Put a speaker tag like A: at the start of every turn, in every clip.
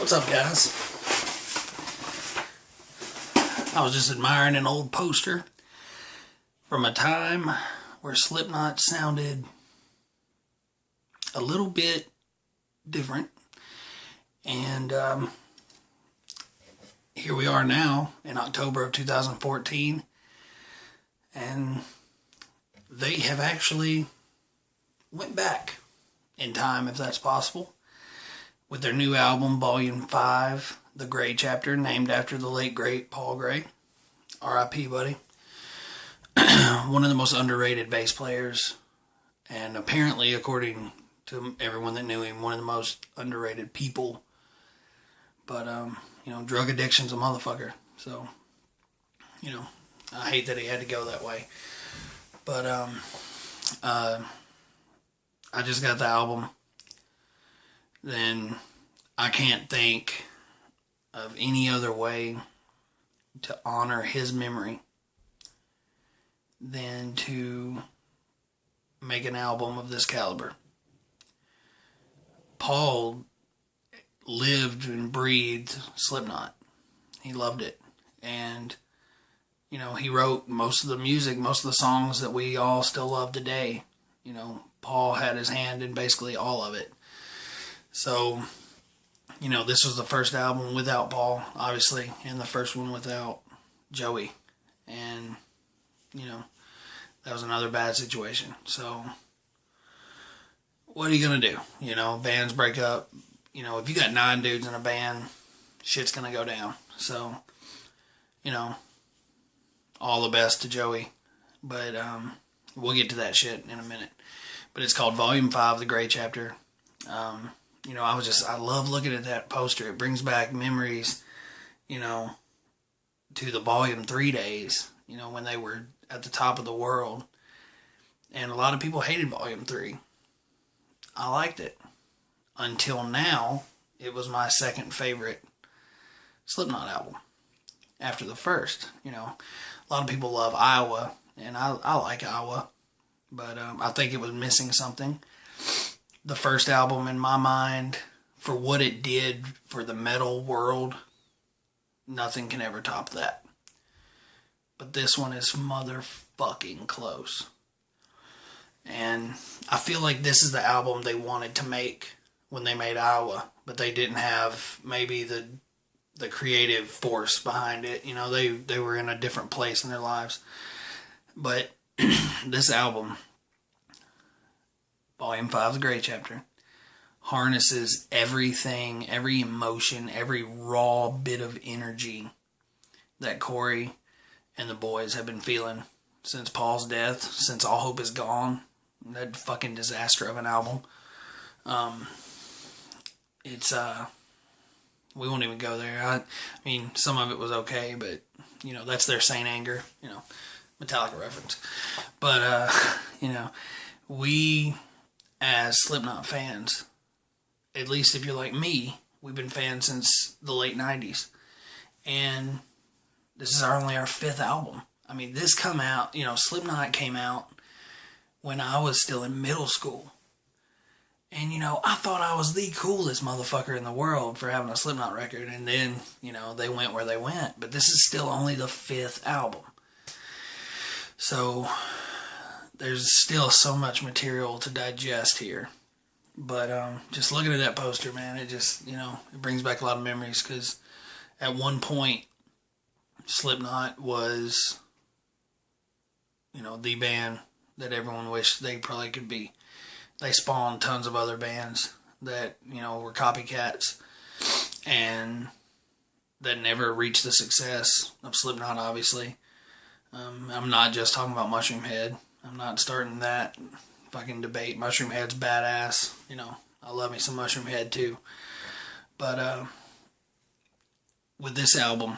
A: What's up, guys? I was just admiring an old poster from a time where Slipknot sounded a little bit different. And here we are now in October of 2014. And they have actually went back in time, if that's possible, with their new album, Volume 5, The Gray Chapter, named after the late, great Paul Gray. R.I.P, buddy. One of the most underrated bass players, and apparently, according to everyone that knew him, one of the most underrated people. But, drug addiction's a motherfucker. So, I hate that he had to go that way. But, I just got the album. Then I can't think of any other way to honor his memory than to make an album of this caliber. Paul lived and breathed Slipknot. He loved it. And, he wrote most of the music, most of the songs that we all still love today. Paul had his hand in basically all of it. So, this was the first album without Paul, obviously, and the first one without Joey. And, that was another bad situation. So, what are you going to do? Bands break up. If you got 9 dudes in a band, shit's going to go down. So, all the best to Joey. But, we'll get to that shit in a minute. But it's called Volume 5, The Gray Chapter. I love looking at that poster. It brings back memories, to the Volume 3 days, when they were at the top of the world. And a lot of people hated Volume 3. I liked it. Until now, it was my second favorite Slipknot album. After the first, a lot of people love Iowa, and I like Iowa. But I think it was missing something. The first album, in my mind, for what it did for the metal world, nothing can ever top that. But this one is motherfucking close. And I feel like this is the album they wanted to make when they made Iowa, but they didn't have maybe the creative force behind it. They were in a different place in their lives. But this album, Volume 5, The Gray Chapter, harnesses everything, every emotion, every raw bit of energy that Corey and the boys have been feeling since Paul's death, since All Hope Is Gone, that fucking disaster of an album. We won't even go there. I mean, some of it was okay, but, that's their Saint Anger, Metallica reference. But, we, as Slipknot fans, at least if you're like me, we've been fans since the late 90s. And this is only our 5th album. I mean, this come out, Slipknot came out when I was still in middle school. And, I thought I was the coolest motherfucker in the world for having a Slipknot record. And then, they went where they went. But this is still only the 5th album. So there's still so much material to digest here. But just looking at that poster, man, it just, it brings back a lot of memories. Because at one point, Slipknot was, the band that everyone wished they probably could be. They spawned tons of other bands that, were copycats. And that never reached the success of Slipknot, obviously. I'm not just talking about Mushroom Head. I'm not starting that fucking debate. Mushroom Head's badass. I love me some Mushroom Head too. But with this album,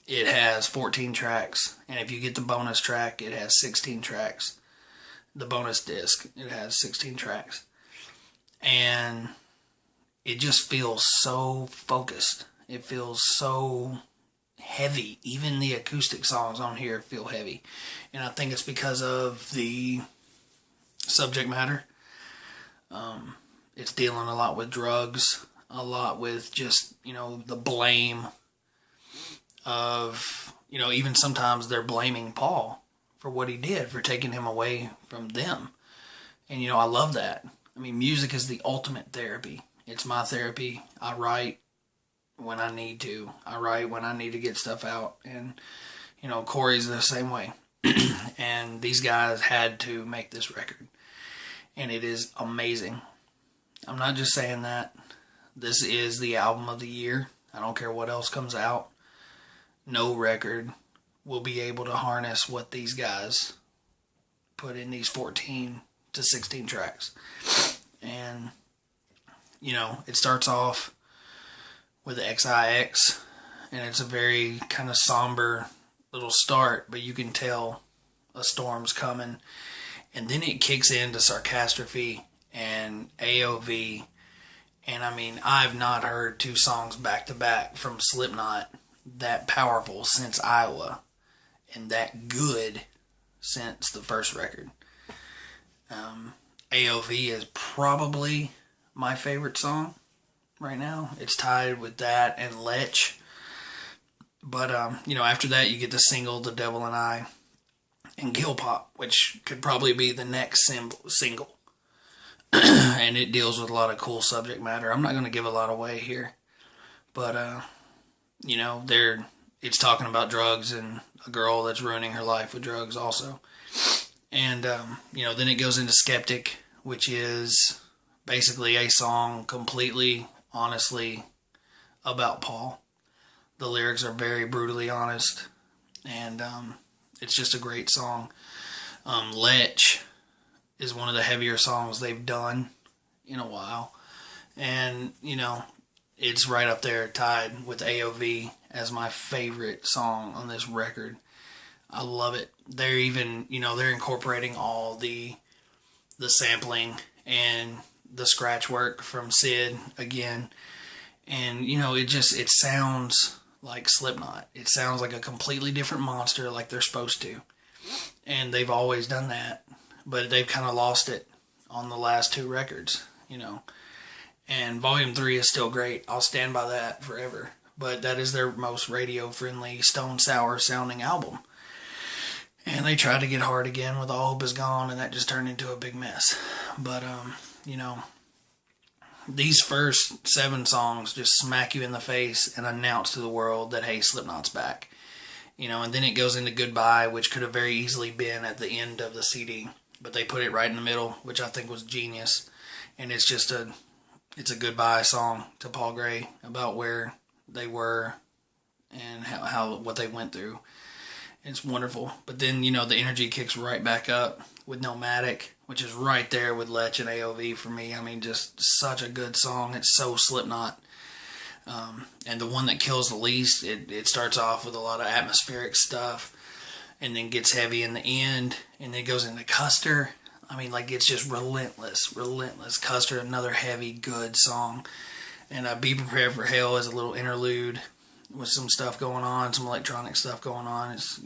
A: it has 14 tracks. And if you get the bonus track, it has 16 tracks. The bonus disc, it has 16 tracks. And it just feels so focused. It feels so heavy. Even the acoustic songs on here feel heavy. And I think it's because of the subject matter. It's dealing a lot with drugs. a lot with just, the blame of, even sometimes they're blaming Paul for what he did, for taking him away from them. And, I love that. I mean, music is the ultimate therapy. It's my therapy. I write when I need to. I write when I need to get stuff out. And, Corey's the same way. And these guys had to make this record. And it is amazing. I'm not just saying that. This is the album of the year. I don't care what else comes out. No record will be able to harness what these guys put in these 14 to 16 tracks. And, it starts off with XIX, and it's a very kind of somber little start, but you can tell a storm's coming. And then it kicks into Sarcastrophe and AOV. And I mean, I've not heard two songs back to back from Slipknot that powerful since Iowa, and that good since the first record. AOV is probably my favorite song right now. It's tied with that and Lech. But, after that you get the single, The Devil and I, and Kill Pop, which could probably be the next single. And it deals with a lot of cool subject matter. I'm not going to give a lot away here. But, it's talking about drugs and a girl that's ruining her life with drugs also. And, then it goes into Skeptic, which is basically a song completely, honestly, about Paul. The lyrics are very brutally honest, and it's just a great song. Lech is one of the heavier songs they've done in a while. And, it's right up there tied with AOV as my favorite song on this record. I love it. They're even, they're incorporating all the sampling and the scratch work from Sid again. And, it sounds like Slipknot. It sounds like a completely different monster, like they're supposed to. And they've always done that. But they've kind of lost it on the last two records, And Volume 3 is still great. I'll stand by that forever. But that is their most radio-friendly, Stone Sour sounding album. And they tried to get hard again with All Hope Is Gone, and that just turned into a big mess. But, these first 7 songs just smack you in the face and announce to the world that, hey, Slipknot's back. And then it goes into Goodbye, which could have very easily been at the end of the CD. But they put it right in the middle, which I think was genius. And it's just it's a goodbye song to Paul Gray about where they were and what they went through. It's wonderful. But then, the energy kicks right back up with Nomadic, which is right there with Lech and AOV for me. I mean, just such a good song. It's so Slipknot. And the one that kills the least, it starts off with a lot of atmospheric stuff and then gets heavy in the end, and then it goes into Custer. I mean, it's just relentless. Custer, another heavy, good song. And Be Prepared for Hell is a little interlude with some stuff going on, some electronic stuff going on. It's,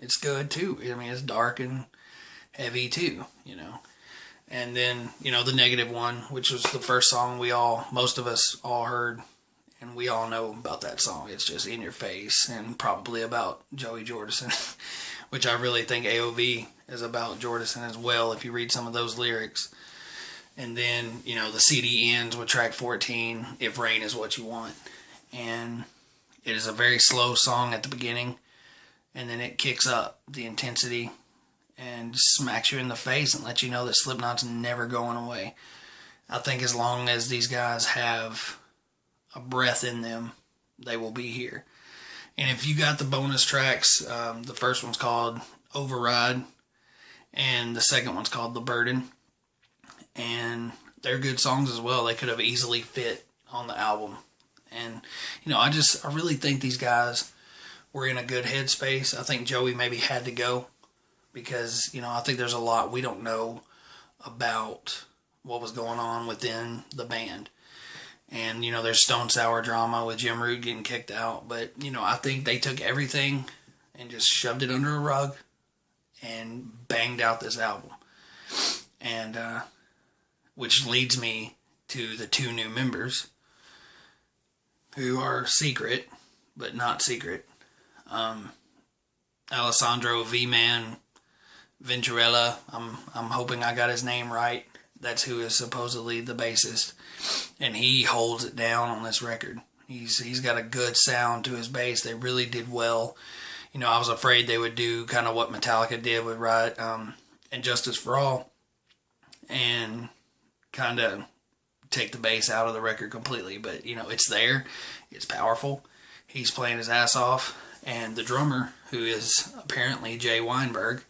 A: it's good too. I mean, it's dark and heavy too, And then, the Negative One, which was the first song most of us all heard, and we all know about that song. It's just in your face, and probably about Joey Jordison, which I really think AOV is about Jordison as well, if you read some of those lyrics. And then, the CD ends with track 14, If Rain Is What You Want. And it is a very slow song at the beginning, and then it kicks up the intensity and smacks you in the face and lets you know that Slipknot's never going away. I think as long as these guys have a breath in them, they will be here. And if you got the bonus tracks, the first one's called Override, and the second one's called The Burden. And they're good songs as well. They could have easily fit on the album. And, I really think these guys were in a good headspace. I think Joey maybe had to go because, I think there's a lot we don't know about what was going on within the band. And, there's Stone Sour drama with Jim Root getting kicked out. But, I think they took everything and just shoved it under a rug and banged out this album. And, which leads me to the 2 new members. who are secret, but not secret. Alessandro V-Man Venturella. I'm hoping I got his name right. That's who is supposedly the bassist, and he holds it down on this record. He's got a good sound to his bass. They really did well. You know, I was afraid they would do kind of what Metallica did with Riot and Justice for All, and kind of take the bass out of the record completely. But you know, it's there. It's powerful. He's playing his ass off, and the drummer, who is apparently Jay Weinberg,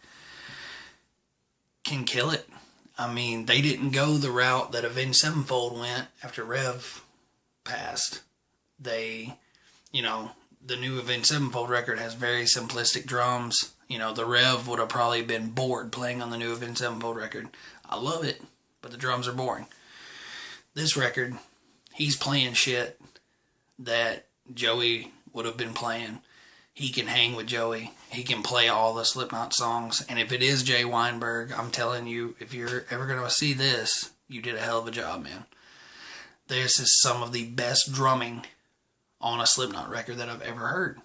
A: can kill it. I mean, they didn't go the route that Avenged Sevenfold went after Rev passed. They, you know, the new Avenged Sevenfold record has very simplistic drums. You know, the Rev would have probably been bored playing on the new Avenged Sevenfold record. I love it, but the drums are boring. This record, he's playing shit that Joey would have been playing. He can hang with Joey. He can play all the Slipknot songs. And if it is Jay Weinberg, I'm telling you, if you're ever going to see this, you did a hell of a job, man. This is some of the best drumming on a Slipknot record that I've ever heard.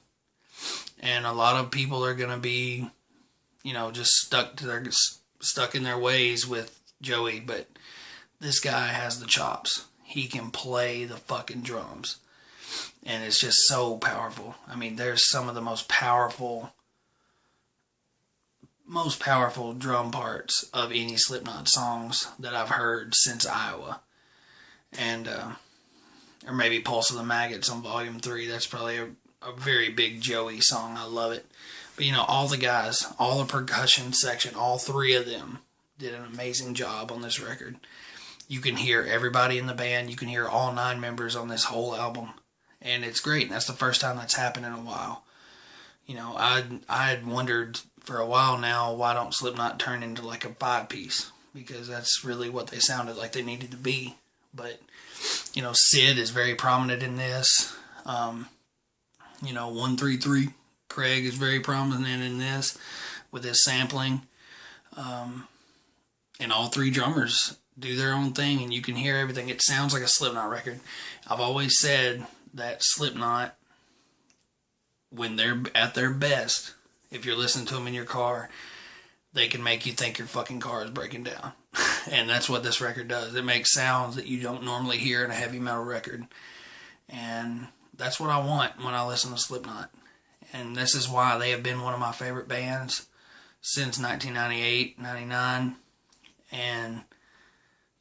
A: And a lot of people are going to be, you know, just stuck in their ways with Joey. But this guy has the chops. He can play the fucking drums. And it's just so powerful. I mean, there's some of the most powerful drum parts of any Slipknot songs that I've heard since Iowa. And, or maybe Pulse of the Maggots on Volume 3. That's probably a very big Joey song. I love it. But, you know, all the guys, all the percussion section, all three of them did an amazing job on this record. You can hear everybody in the band. You can hear all 9 members on this whole album. And it's great. And that's the first time that's happened in a while. You know, I had wondered for a while now, why don't Slipknot turn into like a 5-piece? Because that's really what they sounded like they needed to be. But, you know, Sid is very prominent in this. You know, 133, Craig is very prominent in this with his sampling. And all 3 drummers do their own thing, and you can hear everything. It sounds like a Slipknot record. I've always said that Slipknot, when they're at their best, if you're listening to them in your car, they can make you think your fucking car is breaking down. And that's what this record does. It makes sounds that you don't normally hear in a heavy metal record. And that's what I want when I listen to Slipknot. And this is why they have been one of my favorite bands since 1998, 99. And,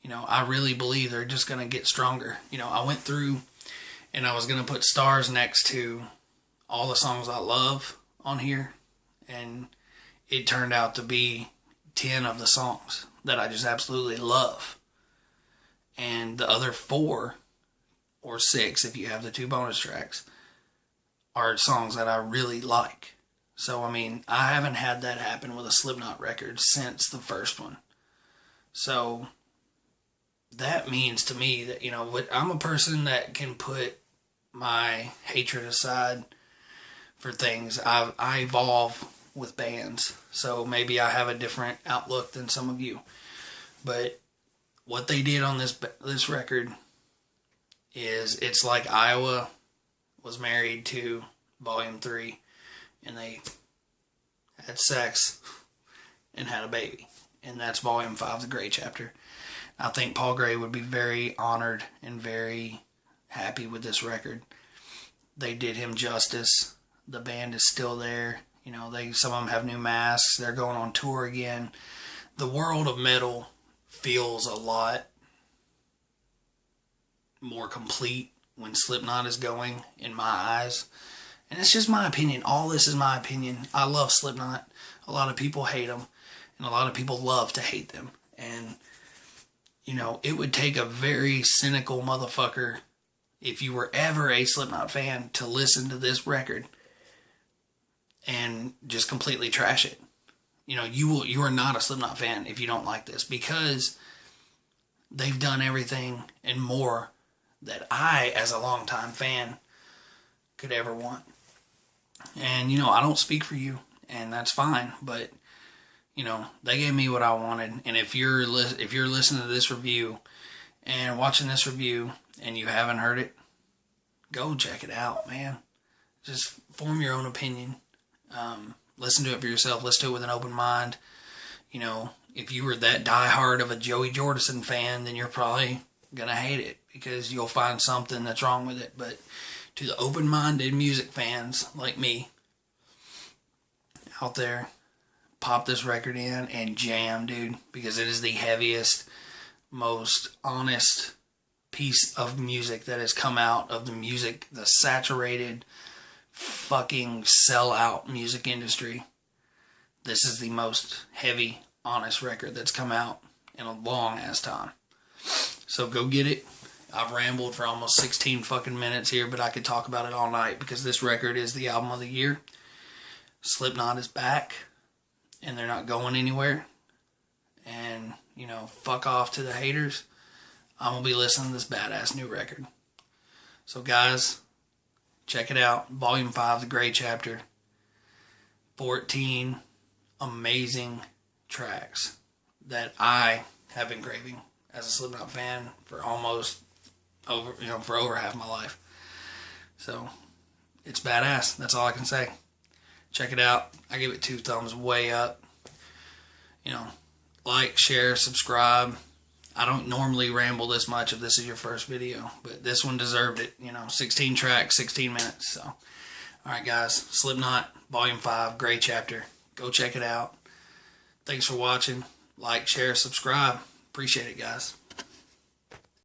A: you know, I really believe they're just going to get stronger. You know, I went through and I was going to put stars next to all the songs I love on here. And it turned out to be 10 of the songs that I just absolutely love. And the other 4 or 6, if you have the 2 bonus tracks, are songs that I really like. So, I mean, I haven't had that happen with a Slipknot record since the first one. So, that means to me that, you know, I'm a person that can put my hatred aside for things. I evolve with bands, so maybe I have a different outlook than some of you. But what they did on this record is, it's like Iowa was married to Volume 3, and they had sex and had a baby. And that's Volume 5, The Gray Chapter. I think Paul Gray would be very honored and very happy with this record. They did him justice. The band is still there. You know, some of them have new masks. They're going on tour again. The world of metal feels a lot more complete when Slipknot is going, in my eyes. And it's just my opinion. All this is my opinion. I love Slipknot. A lot of people hate them, and a lot of people love to hate them. And, you know, it would take a very cynical motherfucker, if you were ever a Slipknot fan, to listen to this record and just completely trash it. You know, you are not a Slipknot fan if you don't like this, because they've done everything and more that I, as a longtime fan, could ever want. And, you know, I don't speak for you, and that's fine, but, you know, they gave me what I wanted. And if you're listening to this review and watching this review and you haven't heard it, go check it out, man. Just form your own opinion. Listen to it for yourself. Listen to it with an open mind. You know, if you were that diehard of a Joey Jordison fan, then you're probably going to hate it because you'll find something that's wrong with it. But to the open-minded music fans like me out there, pop this record in and jam, dude, because it is the heaviest, most honest piece of music that has come out of the saturated, fucking sellout music industry. This is the most heavy, honest record that's come out in a long ass time. So go get it. I've rambled for almost 16 fucking minutes here, but I could talk about it all night because this record is the album of the year. Slipknot is back, and they're not going anywhere. And, you know, fuck off to the haters. I'm going to be listening to this badass new record. So, guys, check it out. Volume 5, The Gray Chapter. 14 amazing tracks that I have been craving as a Slipknot fan for over half my life. So, it's badass. That's all I can say. Check it out. I give it 2 thumbs way up. You know, like, share, subscribe. I don't normally ramble this much if this is your first video, but this one deserved it. You know, 16 tracks, 16 minutes. So, alright guys, Slipknot, Volume 5, Gray Chapter. Go check it out. Thanks for watching. Like, share, subscribe. Appreciate it, guys.